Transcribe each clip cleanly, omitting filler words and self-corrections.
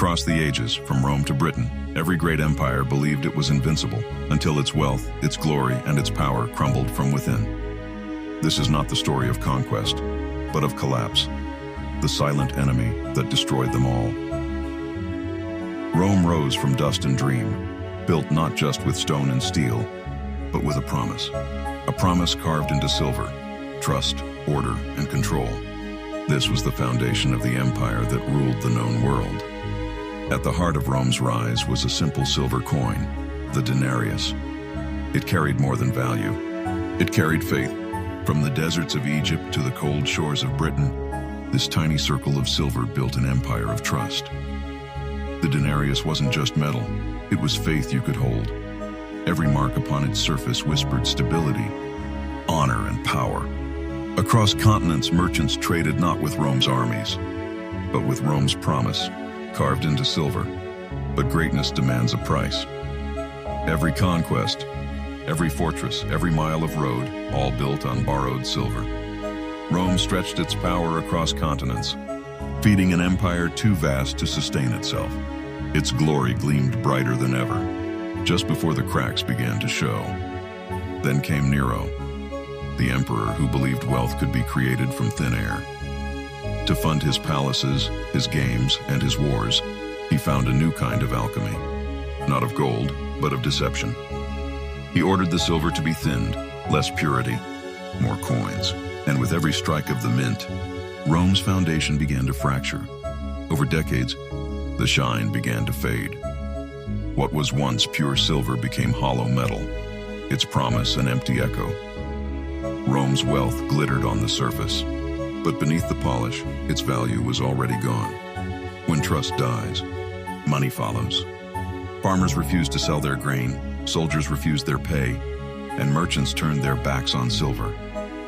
Across the ages, from Rome to Britain, every great empire believed it was invincible, until its wealth, its glory, and its power crumbled from within. This is not the story of conquest, but of collapse, the silent enemy that destroyed them all. Rome rose from dust and dream, built not just with stone and steel, but with a promise carved into silver, trust, order, and control. This was the foundation of the empire that ruled the known world. At the heart of Rome's rise was a simple silver coin, the denarius. It carried more than value. It carried faith. From the deserts of Egypt to the cold shores of Britain, this tiny circle of silver built an empire of trust. The denarius wasn't just metal, it was faith you could hold. Every mark upon its surface whispered stability, honor, and power. Across continents, merchants traded not with Rome's armies, but with Rome's promise, carved into silver. But greatness demands a price. Every conquest, every fortress, every mile of road, all built on borrowed silver. Rome stretched its power across continents, feeding an empire too vast to sustain itself. Its glory gleamed brighter than ever, just before the cracks began to show. Then came Nero, the emperor who believed wealth could be created from thin air. To fund his palaces, his games, and his wars, he found a new kind of alchemy, not of gold, but of deception. He ordered the silver to be thinned, less purity, more coins, and with every strike of the mint, Rome's foundation began to fracture. Over decades, the shine began to fade. What was once pure silver became hollow metal, its promise an empty echo. Rome's wealth glittered on the surface, but beneath the polish, its value was already gone. When trust dies, money follows. Farmers refused to sell their grain, soldiers refused their pay, and merchants turned their backs on silver.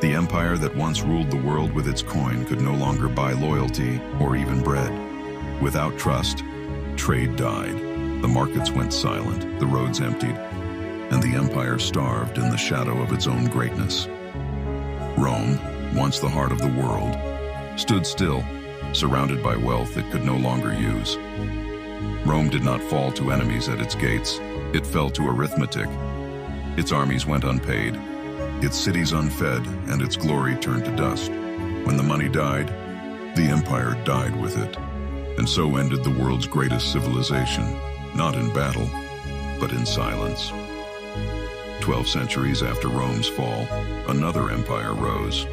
The empire that once ruled the world with its coin could no longer buy loyalty or even bread. Without trust, trade died. The markets went silent, the roads emptied, and the empire starved in the shadow of its own greatness. Rome, once the heart of the world, stood still, surrounded by wealth it could no longer use. Rome did not fall to enemies at its gates, it fell to arithmetic. Its armies went unpaid, its cities unfed, and its glory turned to dust. When the money died, the empire died with it. And so ended the world's greatest civilization, not in battle, but in silence. 12 centuries after Rome's fall, another empire rose,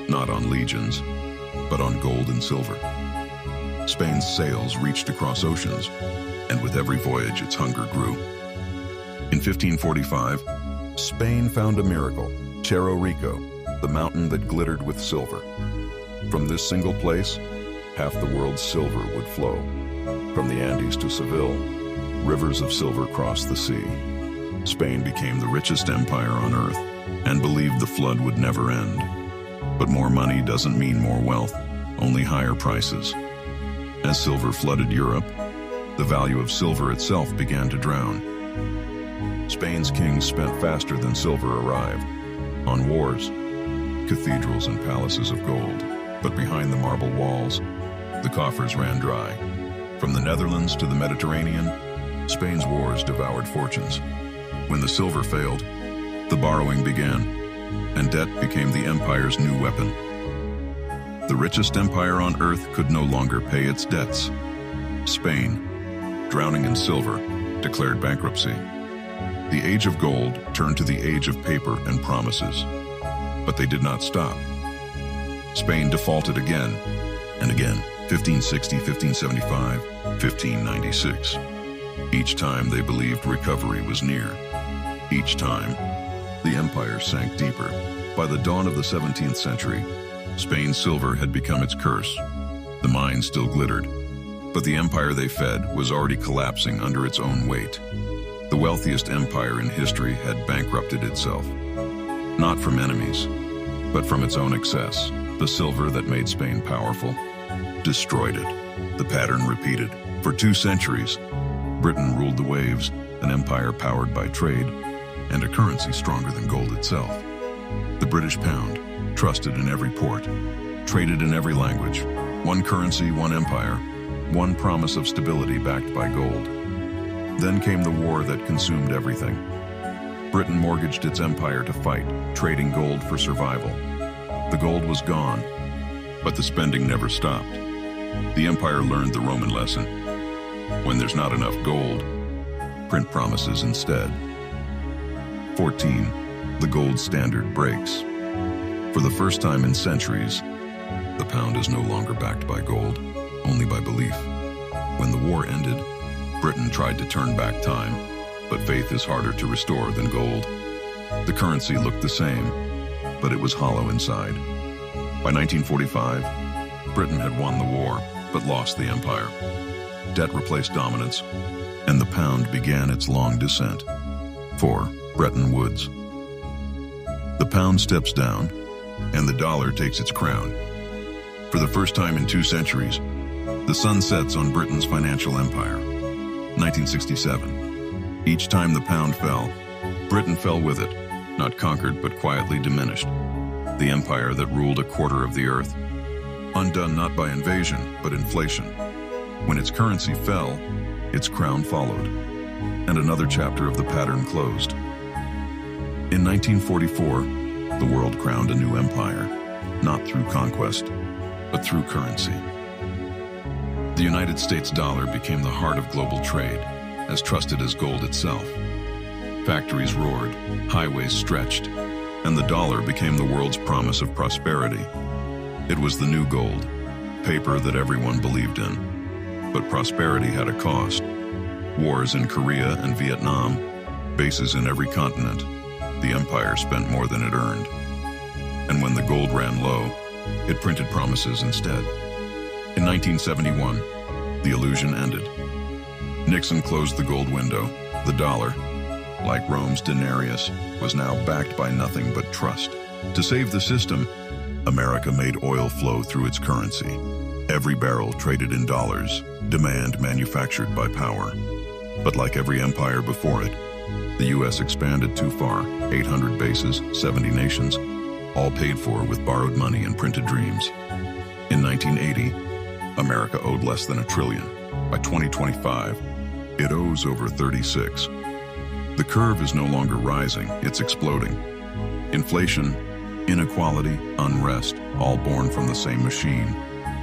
not on legions, but on gold and silver. Spain's sails reached across oceans, and with every voyage its hunger grew. In 1545, Spain found a miracle, Cerro Rico, the mountain that glittered with silver. From this single place, half the world's silver would flow. From the Andes to Seville, rivers of silver crossed the sea. Spain became the richest empire on earth and believed the flood would never end. But more money doesn't mean more wealth, only higher prices. As silver flooded Europe, the value of silver itself began to drown. Spain's kings spent faster than silver arrived, on wars, cathedrals and palaces of gold. But behind the marble walls, the coffers ran dry. From the Netherlands to the Mediterranean, Spain's wars devoured fortunes. When the silver failed, the borrowing began, and debt became the empire's new weapon. The richest empire on earth could no longer pay its debts. Spain, drowning in silver, declared bankruptcy. The age of gold turned to the age of paper and promises. But they did not stop. Spain defaulted again and again, 1560, 1575, 1596. Each time they believed recovery was near. Each time, the empire sank deeper. By the dawn of the 17th century, Spain's silver had become its curse. The mines still glittered, but the empire they fed was already collapsing under its own weight. The wealthiest empire in history had bankrupted itself. Not from enemies, but from its own excess. The silver that made Spain powerful destroyed it. The pattern repeated. For 2 centuries, Britain ruled the waves, an empire powered by trade, and a currency stronger than gold itself. The British pound, trusted in every port, traded in every language. One currency, one empire, one promise of stability backed by gold. Then came the war that consumed everything. Britain mortgaged its empire to fight, trading gold for survival. The gold was gone, but the spending never stopped. The empire learned the Roman lesson. When there's not enough gold, print promises instead. 14. The gold standard breaks. For the first time in centuries, the pound is no longer backed by gold, only by belief. When the war ended, Britain tried to turn back time, but faith is harder to restore than gold. The currency looked the same, but it was hollow inside. By 1945, Britain had won the war, but lost the empire. Debt replaced dominance, and the pound began its long descent. 4. Bretton Woods. The pound steps down, and the dollar takes its crown. For the first time in 2 centuries, the sun sets on Britain's financial empire. 1967. Each time the pound fell, Britain fell with it, not conquered but quietly diminished. The empire that ruled a quarter of the earth, undone not by invasion but inflation. When its currency fell, its crown followed, and another chapter of the pattern closed. In 1944, the world crowned a new empire, not through conquest, but through currency. The United States dollar became the heart of global trade, as trusted as gold itself. Factories roared, highways stretched, and the dollar became the world's promise of prosperity. It was the new gold, paper that everyone believed in. But prosperity had a cost. Wars in Korea and Vietnam, bases in every continent. The empire spent more than it earned. And when the gold ran low, it printed promises instead. In 1971, the illusion ended. Nixon closed the gold window. The dollar, like Rome's denarius, was now backed by nothing but trust. To save the system, America made oil flow through its currency. Every barrel traded in dollars, demand manufactured by power. But like every empire before it, the U.S. expanded too far. 800 bases, 70 nations, all paid for with borrowed money and printed dreams. In 1980, America owed less than $1 trillion. By 2025, it owes over 36. The curve is no longer rising, it's exploding. Inflation, inequality, unrest, all born from the same machine.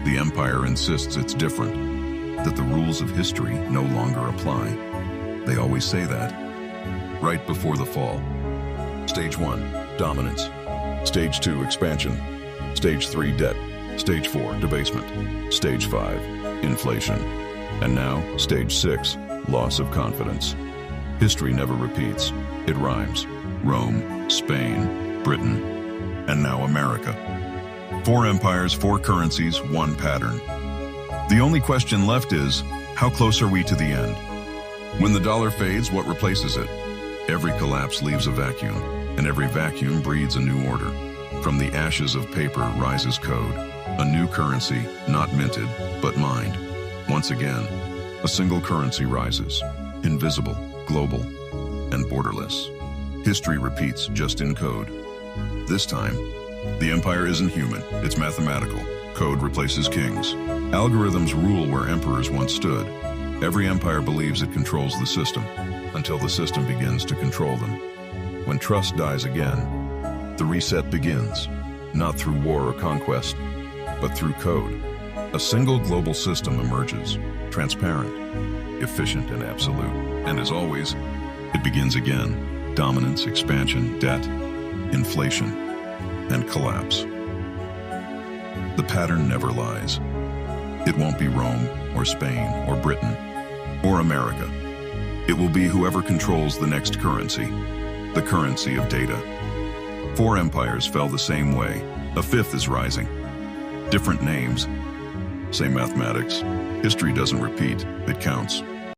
The empire insists it's different, that the rules of history no longer apply. They always say that. Right before the fall. Stage 1, dominance. Stage 2, expansion. Stage 3, debt. Stage 4, debasement. Stage 5, inflation. And now, stage 6, loss of confidence. History never repeats. It rhymes. Rome, Spain, Britain, and now America. 4 empires, 4 currencies, 1 pattern. The only question left is, how close are we to the end? When the dollar fades, what replaces it? Every collapse leaves a vacuum, and every vacuum breeds a new order. From the ashes of paper rises code, a new currency, not minted, but mined. Once again, a single currency rises, invisible, global, and borderless. History repeats just in code. This time, the empire isn't human, it's mathematical. Code replaces kings. Algorithms rule where emperors once stood. Every empire believes it controls the system, until the system begins to control them. When trust dies again, the reset begins, not through war or conquest, but through code. A single global system emerges, transparent, efficient, and absolute. And as always, it begins again. Dominance, expansion, debt, inflation, and collapse. The pattern never lies. It won't be Rome, or Spain, or Britain, or America. It will be whoever controls the next currency, the currency of data. 4 empires fell the same way. A 5th is rising. Different names, same mathematics. History doesn't repeat, it counts.